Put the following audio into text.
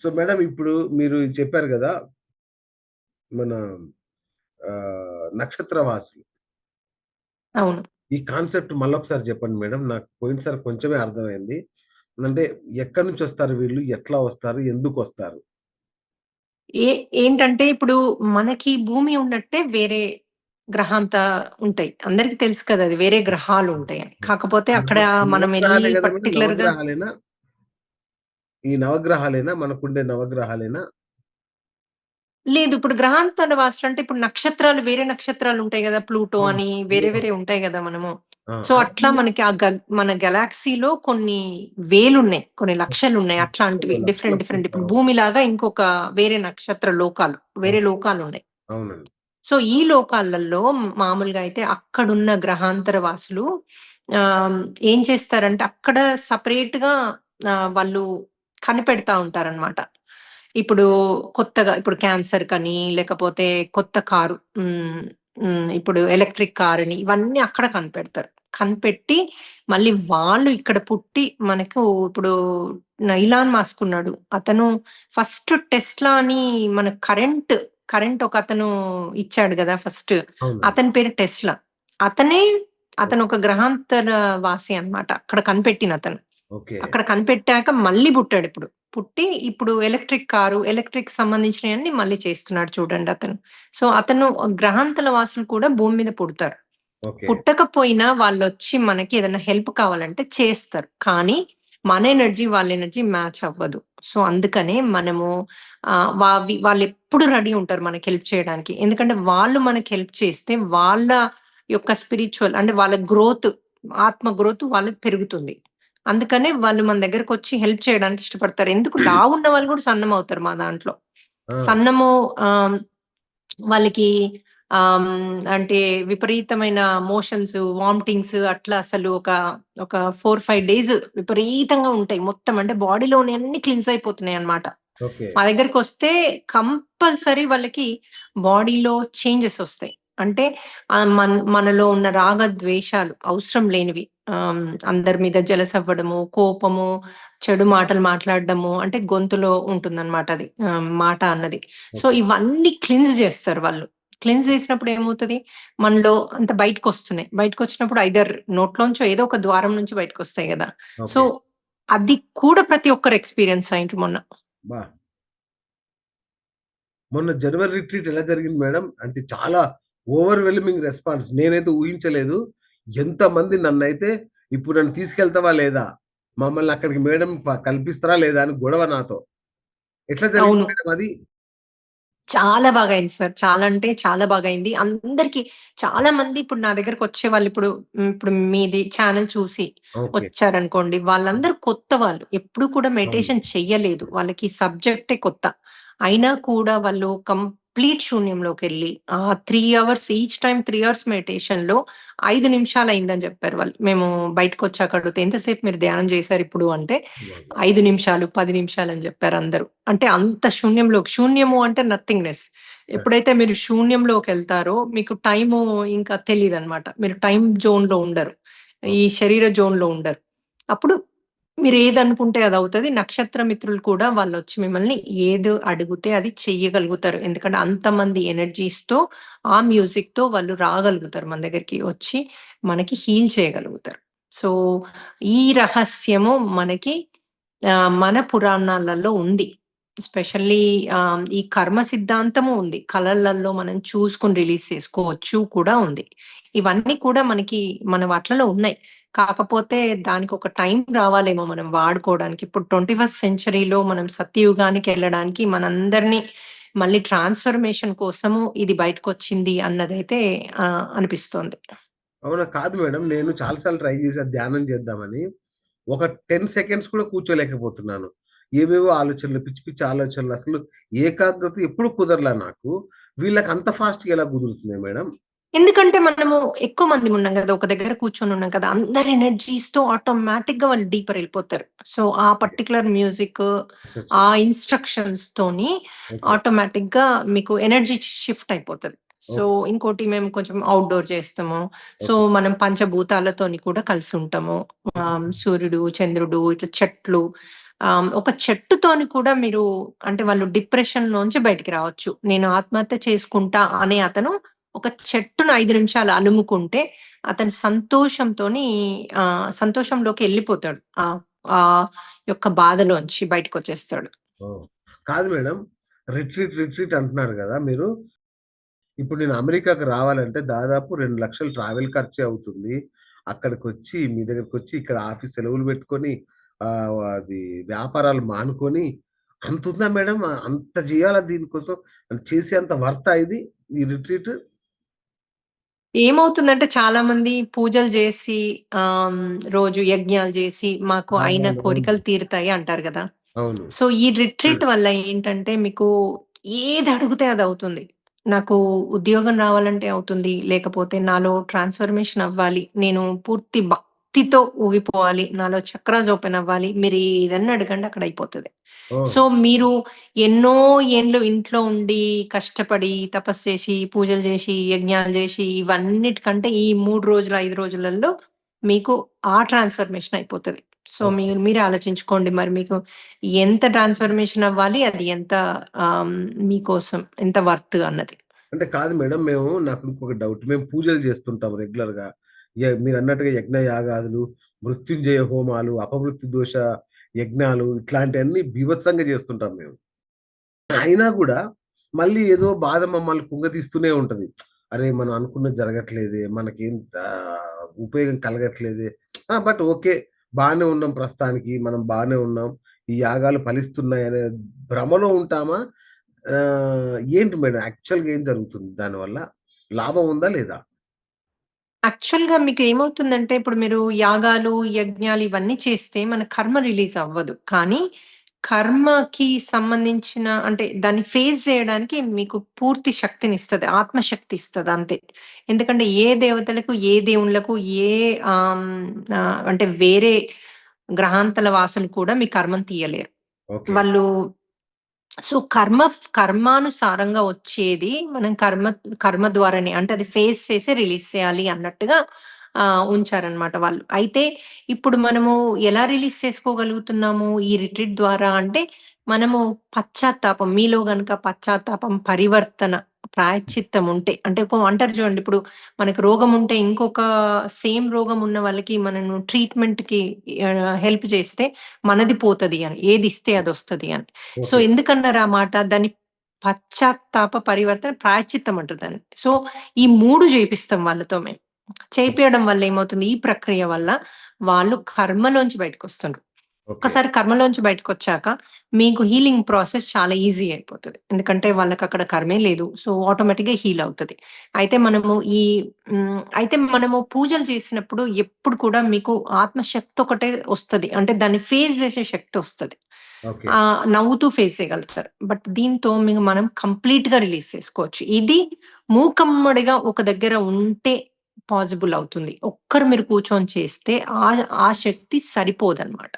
So, madam ఇప్పుడు మీరు చెప్పారు గదా! మన నక్షత్రవాసులు. అవును. ఈ కాన్సెప్ట్ మళ్ళొకసారి జెప్పండి మేడం. నాకు పోయినసారి కొంచెమే అర్థమైంది. అంటే ఎక్కడి నుంచొస్తారు వీళ్ళు? ఎట్లా వస్తారు? ఎందుకొస్తారు? ఏ ఏంటంటే ఇప్పుడు మనకి భూమి ఉన్నట్టే వేరే గ్రహాంత ఉంటాయి. అందరికి తెలుసు కదా! అది వేరే గ్రహాలుంటాయని. కాకపోతే అక్కడ మనమెళ్లి నవగ్రహాలే గదా మేడం! పర్టిక్యులర్‌గా నవగ్రహాలేనా? ఈ నవగ్రహాలేనా? మనకుండే నవగ్రహాలేనా? లేదు. ఇప్పుడు గ్రహాంతర వాసులంటే ఇప్పుడు నక్షత్రాలు వేరే నక్షత్రాలుంటాయి గదా! ప్లూటో అవును. అని వేరే వేరే ఉంటాయి గదా! మనము. ఆ! సో, అట్లా అవన్నీ మనకి మన గెలాక్సీలో కొన్ని వేలున్నాయి. కొన్ని లక్షలున్నాయి. అట్లాంటివి లక్షల డిఫరెంట్ డిఫరెంట్ కోట్ల ఇప్పుడు భూమిలాగా ఇంకొక వేరే నక్షత్ర లోకాలు, వేరే ఓకే. లోకాలున్నాయి. అవునండి. సో, ఈ లోకాలలో మామూలుగా అయితే అక్కడున్న గ్రహాంతర వాసులు ఆహ్, ఏం చేస్తారంటే అక్కడ సెపరేట్‌గా వాళ్ళు కనిపెడతా ఉంటారనమాట. ఇప్పుడు కొత్తగా ఇప్పుడు క్యాన్సర్‌కని లేకపోతే కొత్త కారు ఇప్పుడు ఎలక్ట్రిక్ కారని ఇవన్నీ అక్కడ కనిపెడతారు. కనిపెట్టి మళ్ళీ వాళ్ళు ఇక్కడ పుట్టి మనకు ఇప్పుడు ఇలాన్ మస్క్ ఉన్నాడు. అతను ఫస్ట్ టెస్లా అని మన కరెంట్ ఒకతను ఇచ్చాడు గదా! ఫస్ట్. అవునండి. అతని పేరు టెస్లా. అతనే అతను ఒక గ్రహాంతర వాసి అన్నమాట. అక్కడ కనిపెట్టినతను. ఓకే. అక్కడ కనిపెట్టాక మళ్ళీ పుట్టాడిప్పుడు. పుట్టి ఇప్పుడు ఎలక్ట్రిక్ సంబంధించినయన్నీ మళ్ళీ చేస్తున్నాడు చూడండతను. సో, అతను గ్రహాంతర వాసులు కూడా భూమి మీద పుడతారు. ఓకే. పుట్టకపోయినా వాళ్ళొచ్చి మనకి ఏదైనా హెల్ప్ కావాలంటే చేస్తారు. కానీ మన ఎనర్జీ, వాళ్ళ ఎనర్జీ మ్యాచ్ అవ్వదు. సో, అందుకనే మనము వాళ్ళెప్పుడు రెడీ ఉంటారు మనకి హెల్ప్ చేయడానికి. ఎందుకంటే వాళ్ళు మనకి హెల్ప్ చేస్తే వాళ్ళ యొక్క స్పిరిచ్యువల్ అంటే వాళ్ళ ఆత్మ గ్రోత్ వాళ్ళకి పెరుగుతుంది. అందుకనే వాళ్ళు మన దగ్గరకొచ్చి హెల్ప్ చేయడానికి ఇష్టపడతారు. ఎందుకు లావున్న వాళ్ళు కూడా సన్నమవుతారు మా దాంట్లో. ఆ! సన్నము ఆహ్, వాళ్ళకి అంటే విపరీతమైన మోషన్స్, వామిటింగ్స్ అట్లా అసలు ఒక 4, 5 డేస్ విపరీతంగా ఉంటాయి. మొత్తం అంటే బాడీలోని అన్నీ క్లీన్స్ అయిపోతున్నాయన్నమాట. ఓకే. మా దగ్గరకొస్తే కంపల్సరీ వాళ్ళకి బాడీలో చేంజెస్ ఒస్తాయి. అంటే మనలో ఉన్న రాగ ద్వేషాలు అవసరం లేనివి అందరి మీద జెలస్ అవ్వడము, కోపము, చెడు మాటలు మాట్లాడడము అంటే గొంతులో ఉంటుందన్నమాట అది. మాట అన్నది. So, okay. ఇవన్నీ క్లెన్స్ జేస్తారు వాళ్ళు. క్లెన్స్ జేసినప్పుడు ఏమవుతది, మనలో అంత బయటకొస్తున్నాయి. బయటకొచ్చినప్పుడు ఐదర్ నోట్లోంచో ఏదో ఒక ద్వారం నుంచి బయటకొస్తాయి గదా! So, okay. అది కూడా ప్రతి ఒక్కరు ఎక్స్‌పీరియన్స్ అయిండ్రు మొన్న. అబ్బా! మొన్న జనవరి రిట్రీట్ ఎలా జరిగింది మేడం? అంటే చాలా ఓవర్‌వెల్మింగ్ రెస్పాన్స్. నేనైతే ఊహించలేదు. ఎంతమంది నన్నైతే ఇప్పుడు నన్ను తీసుకెళ్తావా లేదా? మమ్మల్ని అక్కడికి మేడం కల్పిస్తారా లేదా? అని గొడవ నాతో. ఎట్లా జరిగింది అవును. మేడం అది? చాలా బాగా అయింది సార్. చాలా అంటే చాలా బాగా అయింది. అందరికి చాలా మంది ఇప్పుడు నా దగ్గరకొచ్చేవాళ్ళు ఇప్పుడు మీది ఛానెల్ చూసి ఓకే. వచ్చారనుకోండి. వాళ్ళందరూ కొత్త వాళ్ళు. ఎప్పుడు కూడా అవును. మెడిటేషన్ చెయ్యలేదు. వాళ్ళకి సబ్జెక్టే కొత్త. అయినా కూడా వాళ్ళు కంప్లీట్ శూన్యంలోకెళ్ళి 3 అవర్స్ ఈచ్ టైమ్ 3 అవర్స్ మెడిటేషన్‌లో 5 నిమిషాలయిందని జెప్పారు వాళ్ళు. మేము బయటకొచ్చాక అడిగితే, "ఎంతసేపు మీరు ధ్యానం జేశారిప్పుడు" అంటే, బాగా. 5 నిమిషాలు, 10 నిమిషాలని జెప్పారందరూ. అంటే అంత శూన్యము అంటే నథింగ్‌నెస్. ఎప్పుడైతే మీరు శూన్యంలోకెళ్తారో మీకు టైము ఇంకా తెలీదనమాట. మీరు టైమ్ జోన్‌లో ఉండరు. ఈ ఓకే. శరీర జోన్‌లో ఉండరు. అప్పుడు మీరేదనుకుంటే అదవుతది. నక్షత్ర మిత్రులు కూడా వాళ్ళొచ్చి మిమ్మల్ని ఏది అడిగితే అది చెయ్యగలుగుతారు. ఎందుకంటే అంతమంది ఎనర్జీస్‌తో, ఆ మ్యూజిక్‌తో వాళ్ళు రాగలుగుతారు మన దగ్గరికి వచ్చి మనకి హీల్ చేయగలుగుతారు. సో, ఈ రహస్యము మనకి మన పురాణాలలో ఉంది. ఎస్పెషల్లీ ఈ కర్మ సిద్ధాంతము ఉంది. కళలలో మనం చూసుకొని రిలీజ్ చేసుకోవచ్చు కూడా ఉంది. ఇవన్నీ కూడా మన వాట్లలో ఉన్నాయి. కాకపోతే దానికొక టైం రావాలేమో మనం వాడుకోవడానికి. ఇప్పుడు 21st సెంచరీలో మనం సత్యయుగానికెళ్ళడానికి మనందరిని మళ్ళీ ట్రాన్స్‌ఫర్మేషన్ కోసము ఇది బయటకొచ్చింది అన్నదైతే అనిపిస్తోంది. అవునా? కాదు మేడం. నేను చాలా సార్లు ట్రై చేశా ధ్యానం చేద్దామని. ఒక 10 సెకండ్స్ కూడా కూర్చోలేకపోతున్నాను. ఏవేవో ఆలోచనలు, పిచ్చి పిచ్చి ఆలోచనలు అసలు ఏకాగ్రత ఎప్పుడు కుదరలా నాకు. వీళ్ళకి అంత ఫాస్ట్‌గా ఎలా కుదురుతుంది మేడం? ఎందుకంటే మనము ఎక్కువ మందిమున్నాం గదా! ఒక దగ్గర కూర్చొనున్నాం కదా! అందరి ఎనర్జీస్‌తో ఆటోమేటిక్‌గా వాళ్ళు డీపర్ ఎళ్ళిపోతారు. సో, ఆ ఓకే. పర్టిక్యులర్ మ్యూజిక్, అచ్చచ్చ! ఆ ఇన్‌స్ట్రక్షన్స్‌తోని ఓకే. ఆటోమేటిక్‌గా మీకు ఎనర్జీ షిఫ్ట్ అయిపోతది. So, okay. ఇంకోటి మేము కొంచెం ఔట్‌డోర్ చేస్తాము. So, okay. మనం పంచభూతాలతోని కూడా కలిసుంటాము. సూర్యుడు, చంద్రుడు, ఇట్లా చెట్లు ఒక చెట్టుతోని కూడా మీరు అంటే వాళ్ళు డిప్రెషన్‌లోంచి బయటికి రావచ్చు. నేను ఆత్మహత్య చేసుకుంటా అనే అతను ఒక చెట్టును 5 నిమిషాలు అలుముకుంటే అతను సంతోషంలోకి ఎళ్ళిపోతాడు. ఆహ్, యొక్క బాధలోంచి బయటకొచ్చేస్తాడు. ఓహ్! కాదు మేడం. రిట్రీట్ అంటున్నారు గదా మీరు. ఇప్పుడు నేను అమెరికాకి రావాలంటే దాదాపు 2,00,000 ట్రావెల్ ఖర్చే అవుతుంది. అక్కడికొచ్చి మీ దగ్గరకొచ్చి ఇక్కడ ఆఫీస్ సెలవులు పెట్టుకొని అది వ్యాపారాలు మానుకొని అంతుందా మేడం? అంత జేయాలా దీనికోసం? చేసేంత వర్తా ఇది? ఈ రిట్రీట్? ఏమవుతుందంటే చాలామంది పూజలు జేసి రోజు యజ్ఞాలు జేసి మాకు అయిన అవునవును. కోరికలు తీరుతాయి అంటారు గదా! అవును. సో, ఈ రిట్రీట్ వల్ల ఏంటంటే మీకు ఏది అడిగితే అదవుతుంది. నాకు ఉద్యోగం రావాలంటే అవుతుంది. లేకపోతే నాలో ట్రాన్స్‌ఫర్మేషన్ అవ్వాలి. నేను పూర్తి భక్తితో ఊగిపోవాలి. నాలో చక్రాస్ ఓపెన్ అవ్వాలి. మీరు ఏదన్నా అడగండి అక్కడ అయిపోతది. ఓహ్! సో, మీరు ఎన్నో ఏండ్లు ఇంట్లో ఉండి, కష్టపడి, తపస్సు చేసి, పూజలు చేసి, యజ్ఞాలు చేసి, ఇవన్నిటికంటే ఈ 3 రోజులు, 5 రోజులలో మీకు ఆ ట్రాన్స్‌ఫర్మేషన్ అయిపోతది. So, okay. మీరే ఆలోచించుకోండి మరి మీకు ఎంత ట్రాన్స్‌ఫర్మేషన్ అవ్వాలి? అది ఎంత మీకోసం ఎంత వర్త్ అన్నది. అంటే కాదు మేడం. నాకు ఇంకొక డౌట్. మేము పూజలు చేస్తుంటాం రెగ్యులర్‌గా. మీరన్నట్టుగా యజ్ఞ యాగాదులు, మృత్యుంజయ హోమాలు, అపమృత్యు దోష యజ్ఞాలు ఇట్లాంటియన్నీ బీభత్సంగా చేస్తుంటాం మేము. అయినా గూడా మళ్ళీ ఏదో బాధ మమ్మల్ని కుంగదీస్తూనే ఉంటది. అరే! మనం అనుకున్నది జరగట్లేదే, మనకేం ఉపయోగం కలగట్లేదే. But okay. బానే ఉన్నాం ప్రస్తుతానికి. మనం బానే ఉన్నాం. ఈ యాగాలు ఫలిస్తున్నాయనే భ్రమలో ఉంటామా? ఏంటి మేడం యాక్చువల్‌గా ఏం జరుగుతుంది దానివల్ల? లాభం ఉందా లేదా? యాక్చువల్‌గా మీకేమవుతుందంటే, ఇప్పుడు మీరు యాగాలు, యజ్ఞాలు ఇవన్నీ చేస్తే మన కర్మ రిలీజ్ అవ్వదు. కానీ, కర్మకి సంబంధించిన అంటే దాన్ని ఫేస్ జేయడానికి మీకు పూర్తి శక్తినిస్తది. ఆత్మశక్తి ఇస్తదంతే. ఎందుకంటే ఏ దేవతలకు, ఏ దేవుళ్ళకు, ఏ అంటే వేరే గ్రహాంతల వాసులు కూడా మీ కర్మను తీయలేరు. ఓకే. వాళ్ళు సో, కర్మానుసారంగా వచ్చేది మనం కర్మ ద్వారానే అంటే అది ఫేస్ చేసి రిలీజ్ చేయాలి అన్నట్టుగా ఉంచారనమాట వాళ్ళు. అయితే ఇప్పుడు మనము ఎలా రిలీజ్ చేసుకోగలుగుతున్నాము ఈ రిట్రీట్ ద్వారా అంటే, మనము పశ్చాత్తాపం మీలో గనక పశ్చాత్తాపం, పరివర్తన, ప్రాయశ్చిత్తం ఉంటే అంటే అంటారు చూడండి ఇప్పుడు మనకు రోగం ఉంటే ఇంకొక సేమ్ రోగం ఉన్న వాళ్ళకి మనము ట్రీట్‌మెంట్‌కి హెల్ప్ చేస్తే మనది పోతది అని. ఏదిస్తే అదొస్తది అని. So, okay. ఎందుకన్నారు ఆ మాట? దాన్ని పశ్చాత్తాప పరివర్తన ప్రాయశ్చిత్తం అంటారు దాన్ని. సో, ఈ 3 జేపిస్తాం వాళ్ళతో మేము. చేపియడం వల్ల ఏమవుతుంది? ఈ ప్రక్రియ వల్ల వాళ్ళు కర్మలోంచి బయటకొస్తుండ్రు. ఓకే. ఒక్కసారి కర్మలోంచి బయటకొచ్చాక మీకు హీలింగ్ ప్రాసెస్ చాలా ఈజీ అయిపోతది. ఎందుకంటే వాళ్ళకక్కడ కర్మే లేదు. సో, ఆటోమేటిక్‌గా హీల్ అవుతది. అయితే అయితే మనము పూజలు చేసినప్పుడు ఎప్పుడు కూడా మీకు ఆత్మశక్తి ఒకటే ఒస్తది. అంటే దాన్ని ఫేస్ జేసే శక్తొస్తది. ఓకే. నవ్వుతూ ఫేస్ చేయగలుగుతారు. బట్ దీంతో మనం కంప్లీట్‌గా రిలీజ్ చేసుకోవచ్చు. ఇది మూకమ్మడిగా ఒక దగ్గర ఉంటే పాజిబుల్ అవుతుంది. ఒక్కరు మీరు కూర్చొని చేస్తే ఆ ఆ శక్తి సరిపోదన్నమాట.